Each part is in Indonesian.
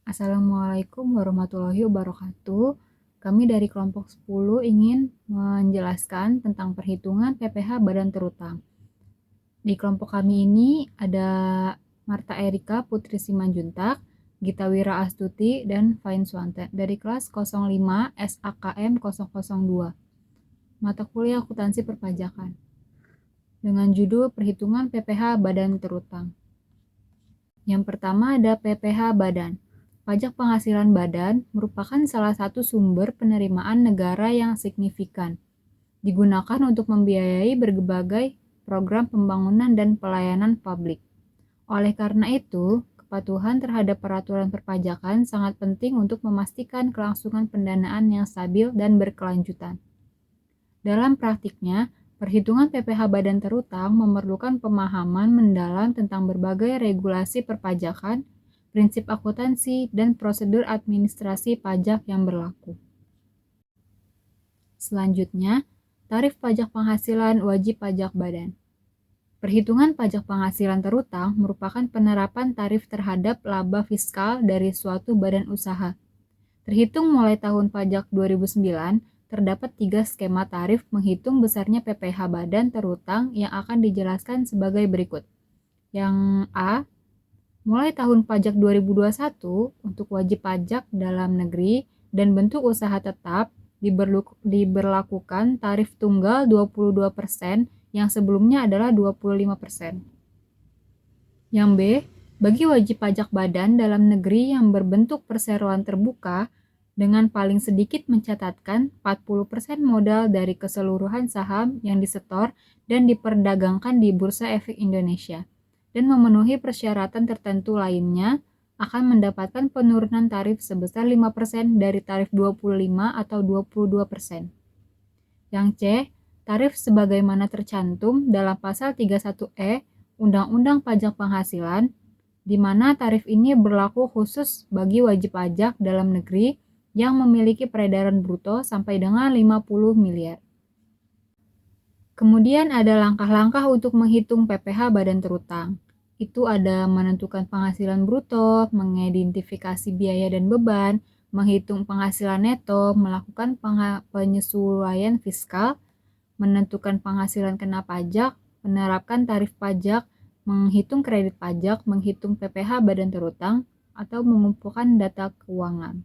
Assalamualaikum warahmatullahi wabarakatuh. Kami dari kelompok 10 ingin menjelaskan tentang perhitungan PPh Badan Terutang. Di kelompok kami ini ada Marta Erika Putri Simanjuntak, Gita Wira Astuti, dan Fain Swanten dari kelas 05 SAKM 002, mata kuliah akuntansi perpajakan, dengan judul perhitungan PPh Badan Terutang. Yang pertama ada PPh Badan. Pajak penghasilan badan merupakan salah satu sumber penerimaan negara yang signifikan, digunakan untuk membiayai berbagai program pembangunan dan pelayanan publik. Oleh karena itu, kepatuhan terhadap peraturan perpajakan sangat penting untuk memastikan kelangsungan pendanaan yang stabil dan berkelanjutan. Dalam praktiknya, perhitungan PPh Badan Terutang memerlukan pemahaman mendalam tentang berbagai regulasi perpajakan, prinsip akuntansi, dan prosedur administrasi pajak yang berlaku. Selanjutnya, tarif pajak penghasilan wajib pajak badan. Perhitungan pajak penghasilan terutang merupakan penerapan tarif terhadap laba fiskal dari suatu badan usaha. Terhitung mulai tahun pajak 2009, terdapat 3 skema tarif menghitung besarnya PPh badan terutang yang akan dijelaskan sebagai berikut. Yang A, mulai tahun pajak 2021 untuk wajib pajak dalam negeri dan bentuk usaha tetap diberlakukan tarif tunggal 22% yang sebelumnya adalah 25%. Yang B, bagi wajib pajak badan dalam negeri yang berbentuk perseroan terbuka dengan paling sedikit mencatatkan 40% modal dari keseluruhan saham yang disetor dan diperdagangkan di Bursa Efek Indonesia, dan memenuhi persyaratan tertentu lainnya, akan mendapatkan penurunan tarif sebesar 5% dari tarif 25 atau 22%. Yang C, tarif sebagaimana tercantum dalam pasal 31E Undang-Undang Pajak Penghasilan, di mana tarif ini berlaku khusus bagi wajib pajak dalam negeri yang memiliki peredaran bruto sampai dengan 50 miliar. Kemudian ada langkah-langkah untuk menghitung PPh Badan Terutang. Itu ada menentukan penghasilan bruto, mengidentifikasi biaya dan beban, menghitung penghasilan neto, melakukan penyesuaian fiskal, menentukan penghasilan kena pajak, menerapkan tarif pajak, menghitung kredit pajak, menghitung PPh Badan Terutang, atau mengumpulkan data keuangan.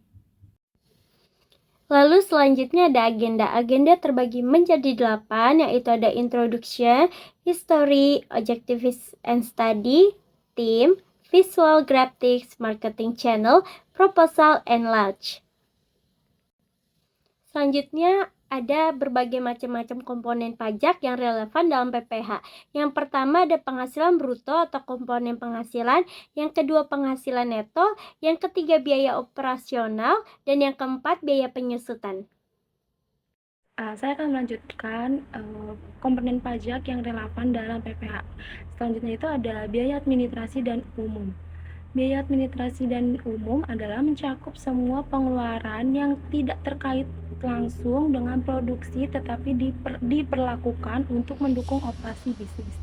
Lalu selanjutnya ada agenda. Agenda terbagi menjadi 8, yaitu ada Introduction, History, Objectives and Study, Theme, Visual Graphics, Marketing Channel, Proposal, and Launch. Selanjutnya ada berbagai macam-macam komponen pajak yang relevan dalam PPh. Yang pertama ada penghasilan bruto atau komponen penghasilan, yang kedua penghasilan neto, yang ketiga biaya operasional, dan yang keempat biaya penyusutan. Saya akan melanjutkan komponen pajak yang relevan dalam PPh. Selanjutnya itu ada biaya administrasi dan umum. Biaya administrasi dan umum adalah mencakup semua pengeluaran yang tidak terkait langsung dengan produksi tetapi diperlakukan untuk mendukung operasi bisnis.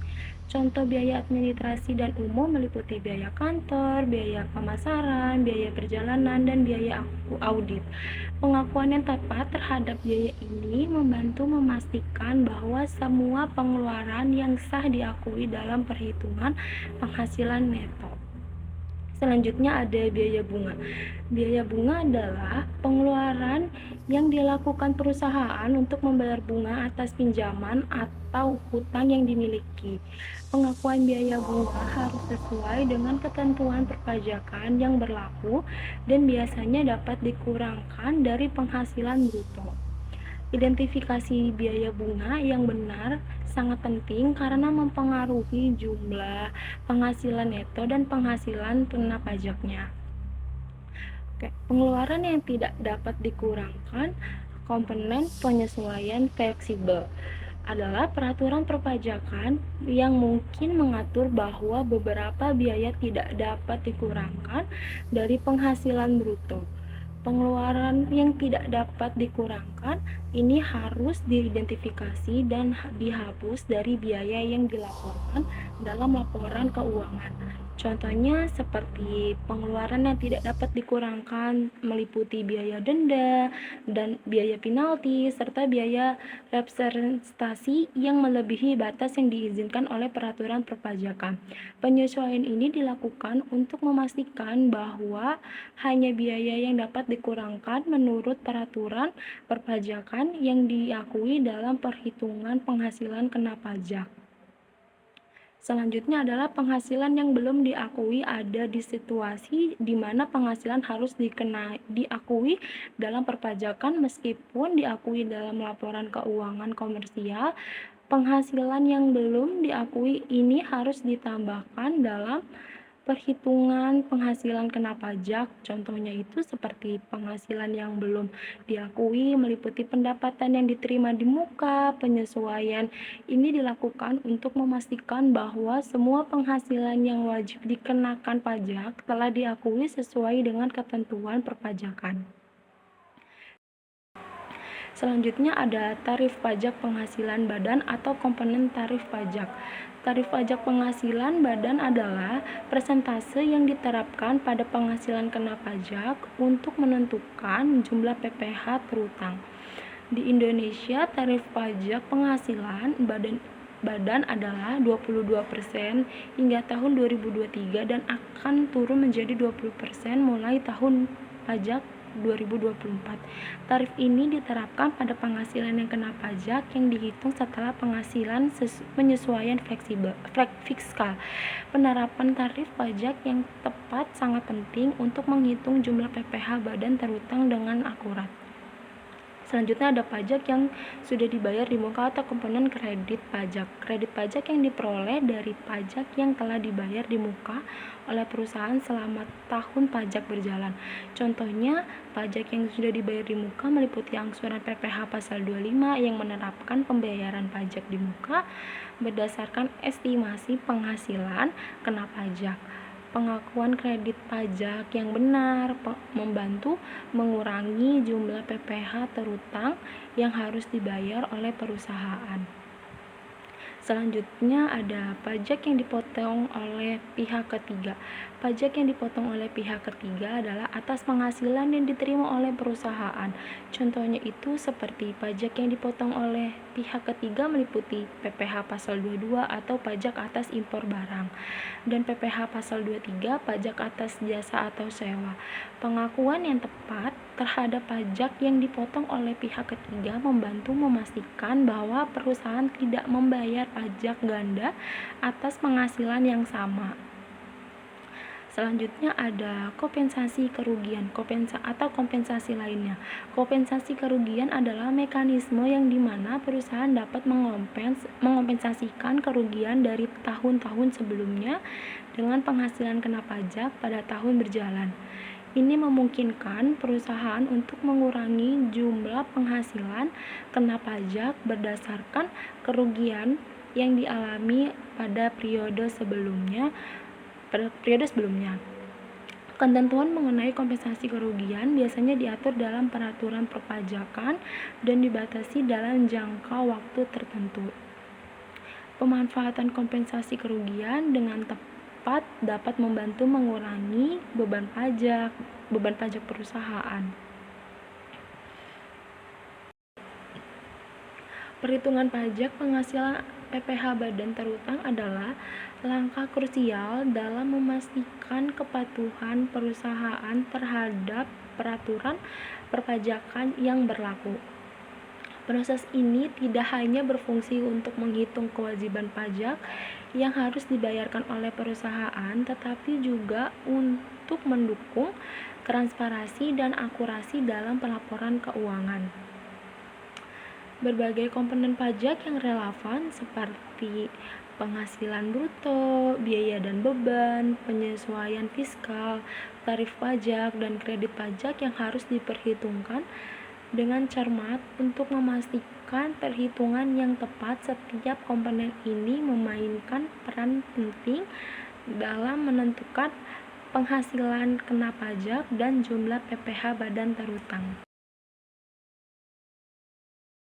Contoh biaya administrasi dan umum meliputi biaya kantor, biaya pemasaran, biaya perjalanan, dan biaya audit. Pengakuan yang tepat terhadap biaya ini membantu memastikan bahwa semua pengeluaran yang sah diakui dalam perhitungan penghasilan neto. Selanjutnya ada biaya bunga. Biaya bunga adalah pengeluaran yang dilakukan perusahaan untuk membayar bunga atas pinjaman atau hutang yang dimiliki. Pengakuan biaya bunga harus sesuai dengan ketentuan perpajakan yang berlaku dan biasanya dapat dikurangkan dari penghasilan bruto. Identifikasi biaya bunga yang benar sangat penting karena mempengaruhi jumlah penghasilan neto dan penghasilan kena pajaknya. Pengeluaran yang tidak dapat dikurangkan, komponen penyesuaian fleksibel adalah peraturan perpajakan yang mungkin mengatur bahwa beberapa biaya tidak dapat dikurangkan dari penghasilan bruto. Pengeluaran yang tidak dapat dikurangkan ini harus diidentifikasi dan dihapus dari biaya yang dilaporkan dalam laporan keuangan. Contohnya seperti pengeluaran yang tidak dapat dikurangkan meliputi biaya denda dan biaya penalti serta biaya representasi yang melebihi batas yang diizinkan oleh peraturan perpajakan. Penyesuaian ini dilakukan untuk memastikan bahwa hanya biaya yang dapat dikurangkan menurut peraturan perpajakan yang diakui dalam perhitungan penghasilan kena pajak. Selanjutnya adalah penghasilan yang belum diakui. Ada di situasi di mana penghasilan harus diakui dalam perpajakan meskipun diakui dalam laporan keuangan komersial. Penghasilan yang belum diakui ini harus ditambahkan dalam perhitungan penghasilan kena pajak. Contohnya itu seperti penghasilan yang belum diakui meliputi pendapatan yang diterima di muka. Penyesuaian ini dilakukan untuk memastikan bahwa semua penghasilan yang wajib dikenakan pajak telah diakui sesuai dengan ketentuan perpajakan. Selanjutnya ada tarif pajak penghasilan badan atau komponen tarif pajak. Tarif pajak penghasilan badan adalah persentase yang diterapkan pada penghasilan kena pajak untuk menentukan jumlah PPh terutang. Di Indonesia, tarif pajak penghasilan badan adalah 22% hingga tahun 2023 dan akan turun menjadi 20% mulai tahun pajak 2024. Tarif ini diterapkan pada penghasilan yang kena pajak yang dihitung setelah penghasilan penyesuaian fiskal. Penerapan tarif pajak yang tepat sangat penting untuk menghitung jumlah PPh badan terutang dengan akurat. Selanjutnya ada pajak yang sudah dibayar di muka atau komponen kredit pajak. Kredit pajak yang diperoleh dari pajak yang telah dibayar di muka oleh perusahaan selama tahun pajak berjalan. Contohnya, pajak yang sudah dibayar di muka meliputi angsuran PPh pasal 25 yang menerapkan pembayaran pajak di muka berdasarkan estimasi penghasilan kena pajak. Pengakuan kredit pajak yang benar membantu mengurangi jumlah PPh terutang yang harus dibayar oleh perusahaan. Selanjutnya ada pajak yang dipotong oleh pihak ketiga. Pajak yang dipotong oleh pihak ketiga adalah atas penghasilan yang diterima oleh perusahaan. Contohnya itu seperti pajak yang dipotong oleh pihak ketiga meliputi PPh pasal 22 atau pajak atas impor barang dan PPh pasal 23 pajak atas jasa atau sewa. Pengakuan yang tepat terhadap pajak yang dipotong oleh pihak ketiga membantu memastikan bahwa perusahaan tidak membayar pajak ganda atas penghasilan yang sama. Selanjutnya ada kompensasi kerugian atau kompensasi lainnya. Kompensasi kerugian adalah mekanisme yang dimana perusahaan dapat mengompensasikan kerugian dari tahun-tahun sebelumnya dengan penghasilan kena pajak pada tahun berjalan. Ini memungkinkan perusahaan untuk mengurangi jumlah penghasilan kena pajak berdasarkan kerugian yang dialami pada periode sebelumnya. Ketentuan mengenai kompensasi kerugian biasanya diatur dalam peraturan perpajakan dan dibatasi dalam jangka waktu tertentu. Pemanfaatan kompensasi kerugian dengan tepat dapat membantu mengurangi beban pajak perusahaan. Perhitungan pajak penghasilan PPh badan terutang adalah langkah krusial dalam memastikan kepatuhan perusahaan terhadap peraturan perpajakan yang berlaku. Proses ini tidak hanya berfungsi untuk menghitung kewajiban pajak yang harus dibayarkan oleh perusahaan, tetapi juga untuk mendukung transparansi dan akurasi dalam pelaporan keuangan. Berbagai komponen pajak yang relevan seperti penghasilan bruto, biaya dan beban, penyesuaian fiskal, tarif pajak, dan kredit pajak yang harus diperhitungkan dengan cermat untuk memastikan perhitungan yang tepat. Setiap komponen ini memainkan peran penting dalam menentukan penghasilan kena pajak dan jumlah PPh badan terutang.